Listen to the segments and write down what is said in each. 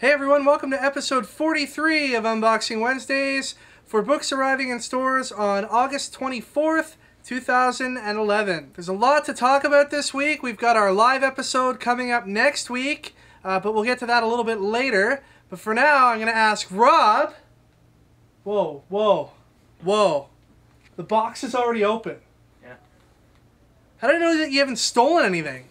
Hey everyone, welcome to episode 43 of Unboxing Wednesdays for books arriving in stores on August 24th, 2011. There's a lot to talk about this week. We've got our live episode coming up next week, but we'll get to that a little bit later. But for now, I'm going to ask Rob. Whoa. The box is already open. Yeah. How did I know that you haven't stolen anything?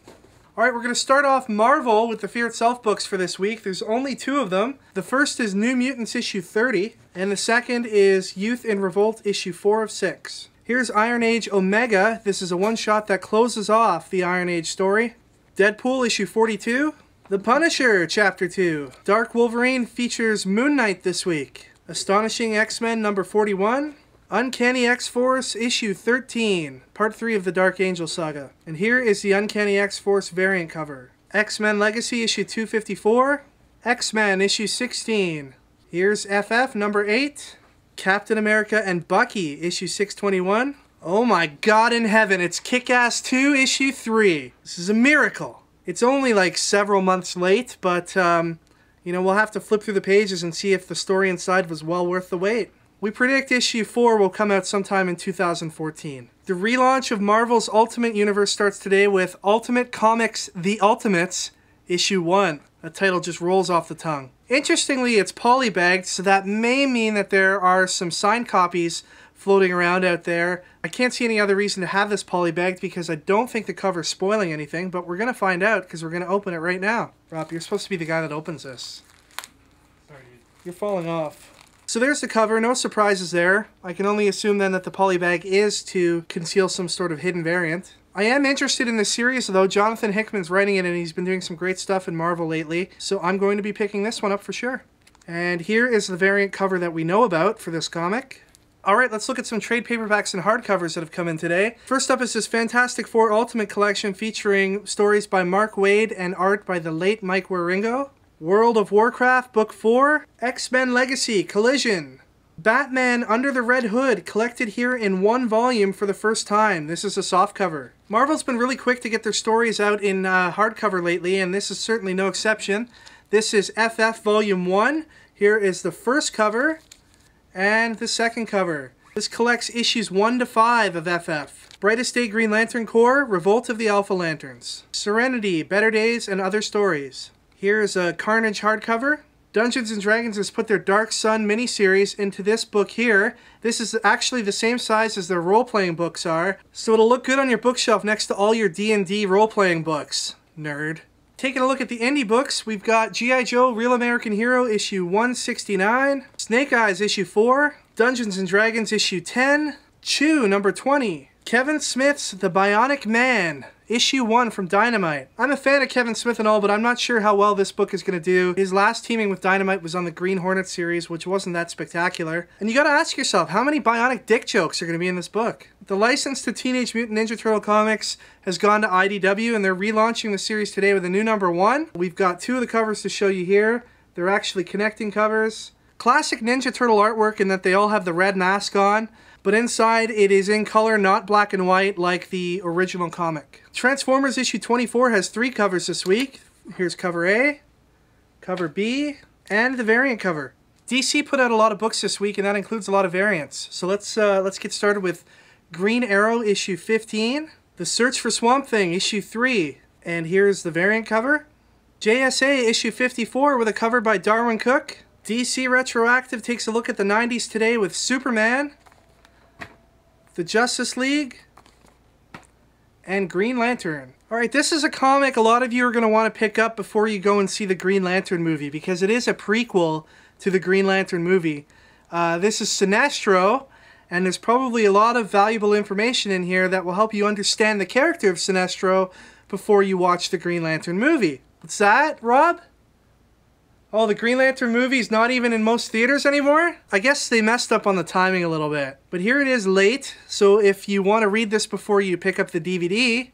Alright, we're going to start off Marvel with the Fear Itself books for this week. There's only two of them. The first is New Mutants issue 30, and the second is Youth in Revolt issue 4 of 6. Here's Iron Age Omega. This is a one-shot that closes off the Iron Age story. Deadpool issue 42. The Punisher chapter 2. Dark Wolverine features Moon Knight this week. Astonishing X-Men number 41. Uncanny X-Force issue 13, part 3 of the Dark Angel saga. And here is the Uncanny X-Force variant cover. X-Men Legacy issue 254, X-Men issue 16. Here's FF number 8, Captain America and Bucky issue 621. Oh my god in heaven, it's Kick-Ass 2 issue 3. This is a miracle. It's only like several months late, but you know, we'll have to flip through the pages and see if the story inside was well worth the wait. We predict issue 4 will come out sometime in 2014. The relaunch of Marvel's Ultimate Universe starts today with Ultimate Comics The Ultimates, issue 1. That title just rolls off the tongue. Interestingly, it's polybagged, so that may mean that there are some signed copies floating around out there. I can't see any other reason to have this polybagged because I don't think the cover's spoiling anything, but we're going to find out because we're going to open it right now. Rob, you're supposed to be the guy that opens this. Sorry, dude. You're falling off. So there's the cover, no surprises there. I can only assume then that the polybag is to conceal some sort of hidden variant. I am interested in this series though. Jonathan Hickman's writing it and he's been doing some great stuff in Marvel lately. So I'm going to be picking this one up for sure. And here is the variant cover that we know about for this comic. Alright, let's look at some trade paperbacks and hardcovers that have come in today. First up is this Fantastic Four Ultimate Collection featuring stories by Mark Waid and art by the late Mike Wieringo. World of Warcraft, Book 4, X-Men Legacy, Collision, Batman Under the Red Hood, collected here in one volume for the first time. This is a softcover. Marvel's been really quick to get their stories out in hardcover lately, and this is certainly no exception. This is FF Volume 1. Here is the first cover, and the second cover. This collects issues 1 to 5 of FF. Brightest Day Green Lantern Corps, Revolt of the Alpha Lanterns. Serenity, Better Days, and Other Stories. Here's a Carnage hardcover. Dungeons & Dragons has put their Dark Sun miniseries into this book here. This is actually the same size as their role-playing books are, so it'll look good on your bookshelf next to all your D&D role-playing books. Nerd. Taking a look at the indie books, we've got G.I. Joe Real American Hero issue 169, Snake Eyes issue 4, Dungeons & Dragons issue 10, Chew number 20, Kevin Smith's The Bionic Man, issue 1 from Dynamite. I'm a fan of Kevin Smith and all, but I'm not sure how well this book is going to do. His last teaming with Dynamite was on the Green Hornet series, which wasn't that spectacular. And you gotta ask yourself, how many bionic dick jokes are going to be in this book? The license to Teenage Mutant Ninja Turtle comics has gone to IDW, and they're relaunching the series today with a new number 1. We've got 2 of the covers to show you here. They're actually connecting covers. Classic Ninja Turtle artwork in that they all have the red mask on, but inside it is in color, not black and white like the original comic. Transformers issue 24 has 3 covers this week. Here's cover A, cover B, and the variant cover. DC put out a lot of books this week, and that includes a lot of variants. So let's get started with Green Arrow issue 15, The Search for Swamp Thing issue 3, and here's the variant cover. JSA issue 54 with a cover by Darwin Cook. DC Retroactive takes a look at the 90s today with Superman, the Justice League, and Green Lantern. Alright, this is a comic a lot of you are going to want to pick up before you go and see the Green Lantern movie, because it is a prequel to the Green Lantern movie. This is Sinestro, and there's probably a lot of valuable information in here that will help you understand the character of Sinestro before you watch the Green Lantern movie. What's that, Rob? Oh, the Green Lantern movie's not even in most theaters anymore? I guess they messed up on the timing a little bit. But here it is late, so if you want to read this before you pick up the DVD,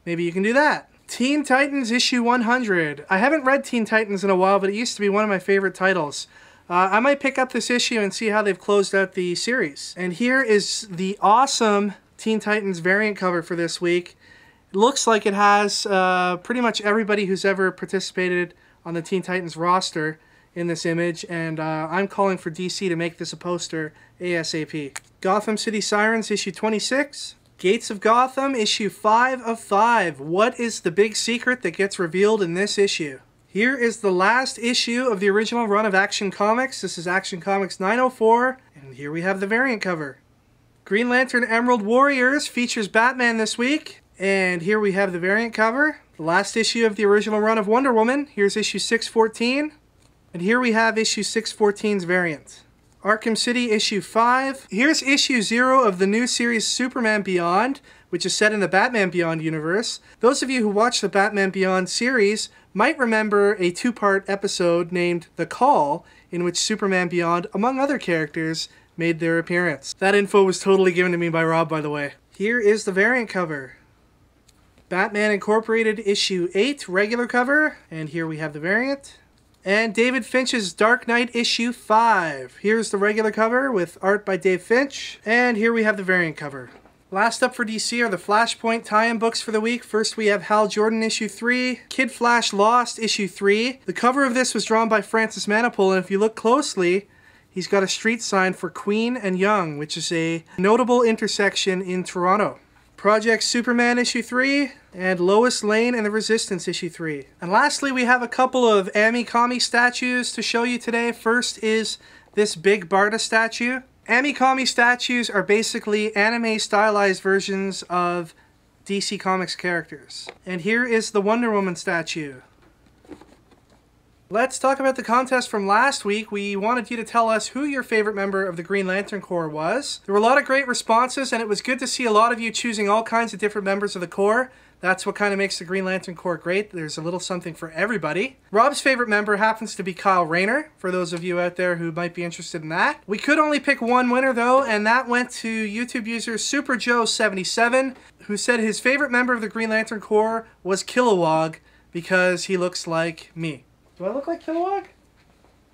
maybe you can do that. Teen Titans issue 100. I haven't read Teen Titans in a while, but it used to be one of my favorite titles. I might pick up this issue and see how they've closed out the series. And here is the awesome Teen Titans variant cover for this week. It looks like it has pretty much everybody who's ever participated on the Teen Titans roster in this image, and I'm calling for DC to make this a poster ASAP. Gotham City Sirens, issue 26. Gates of Gotham, issue 5 of 5. What is the big secret that gets revealed in this issue? Here is the last issue of the original run of Action Comics. This is Action Comics 904, and here we have the variant cover. Green Lantern Emerald Warriors features Batman this week, and here we have the variant cover. The last issue of the original run of Wonder Woman. Here's issue 614, and here we have issue 614's variant. Arkham City, issue 5. Here's issue 0 of the new series Superman Beyond, which is set in the Batman Beyond universe. Those of you who watch the Batman Beyond series might remember a two-part episode named The Call, in which Superman Beyond, among other characters, made their appearance. That info was totally given to me by Rob, by the way. Here is the variant cover. Batman Incorporated, issue 8, regular cover, and here we have the variant. And David Finch's Dark Knight, issue 5. Here's the regular cover with art by Dave Finch, and here we have the variant cover. Last up for DC are the Flashpoint tie-in books for the week. First we have Hal Jordan, issue 3, Kid Flash Lost, issue 3. The cover of this was drawn by Francis Manapul, and if you look closely, he's got a street sign for Queen and Yonge, which is a notable intersection in Toronto. Project Superman, issue 3, and Lois Lane and the Resistance, issue 3. And lastly, we have a couple of ame-comi statues to show you today. First is this big BARDA statue. Ame-comi statues are basically anime stylized versions of DC Comics characters. And here is the Wonder Woman statue. Let's talk about the contest from last week. We wanted you to tell us who your favorite member of the Green Lantern Corps was. There were a lot of great responses, and it was good to see a lot of you choosing all kinds of different members of the Corps. That's what kind of makes the Green Lantern Corps great. There's a little something for everybody. Rob's favorite member happens to be Kyle Rayner, for those of you out there who might be interested in that. We could only pick one winner, though, and that went to YouTube user SuperJoe77, who said his favorite member of the Green Lantern Corps was Kilowog, because he looks like me. Do I look like Kilowog?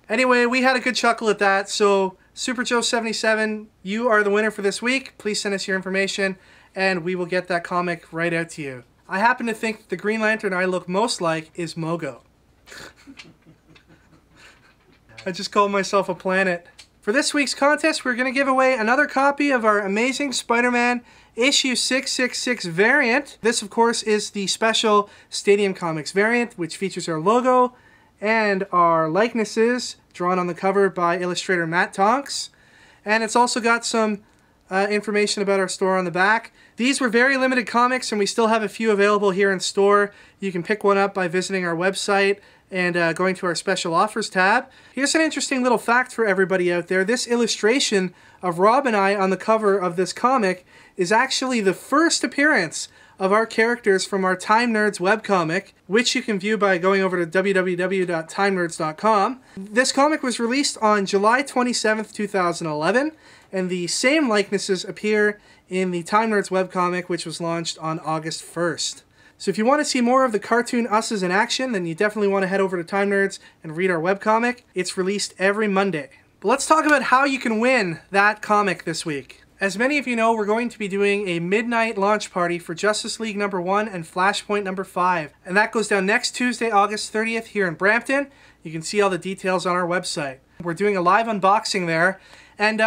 Anyway, we had a good chuckle at that, so SuperJoe77, you are the winner for this week. Please send us your information, and we will get that comic right out to you. I happen to think the Green Lantern I look most like is Mogo. I just called myself a planet. For this week's contest, we're going to give away another copy of our Amazing Spider-Man issue 666 variant. This, of course, is the special Stadium Comics variant, which features our logo and our likenesses drawn on the cover by illustrator Matt Tonks. And it's also got some information about our store on the back. These were very limited comics, and we still have a few available here in store. You can pick one up by visiting our website and going to our special offers tab. Here's an interesting little fact for everybody out there. This illustration of Rob and I on the cover of this comic is actually the first appearance of our characters from our Time Nerds webcomic, which you can view by going over to www.timenerds.com. This comic was released on July 27th, 2011, and the same likenesses appear in the Time Nerds webcomic, which was launched on August 1st. So if you want to see more of the cartoon us's in action, then you definitely want to head over to Time Nerds and read our webcomic. It's released every Monday. But let's talk about how you can win that comic this week. As many of you know, we're going to be doing a midnight launch party for Justice League #1 and Flashpoint #5. And that goes down next Tuesday, August 30th here in Brampton. You can see all the details on our website. We're doing a live unboxing there. And,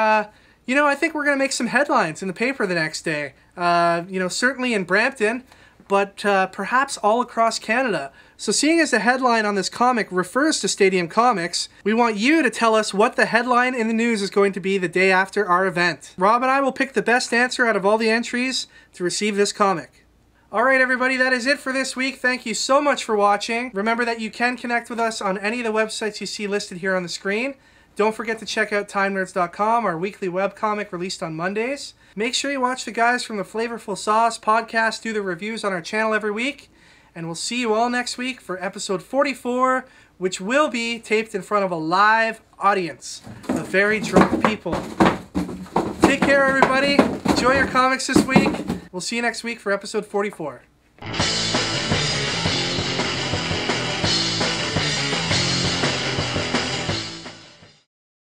you know, I think we're going to make some headlines in the paper the next day. You know, certainly in Brampton, but perhaps all across Canada. So seeing as the headline on this comic refers to Stadium Comics, we want you to tell us what the headline in the news is going to be the day after our event. Rob and I will pick the best answer out of all the entries to receive this comic. Alright everybody, that is it for this week. Thank you so much for watching. Remember that you can connect with us on any of the websites you see listed here on the screen. Don't forget to check out TimeNerds.com, our weekly webcomic released on Mondays. Make sure you watch the guys from the Flavorful Sauce podcast do the reviews on our channel every week. And we'll see you all next week for episode 44, which will be taped in front of a live audience of very drunk people. Take care, everybody. Enjoy your comics this week. We'll see you next week for episode 44.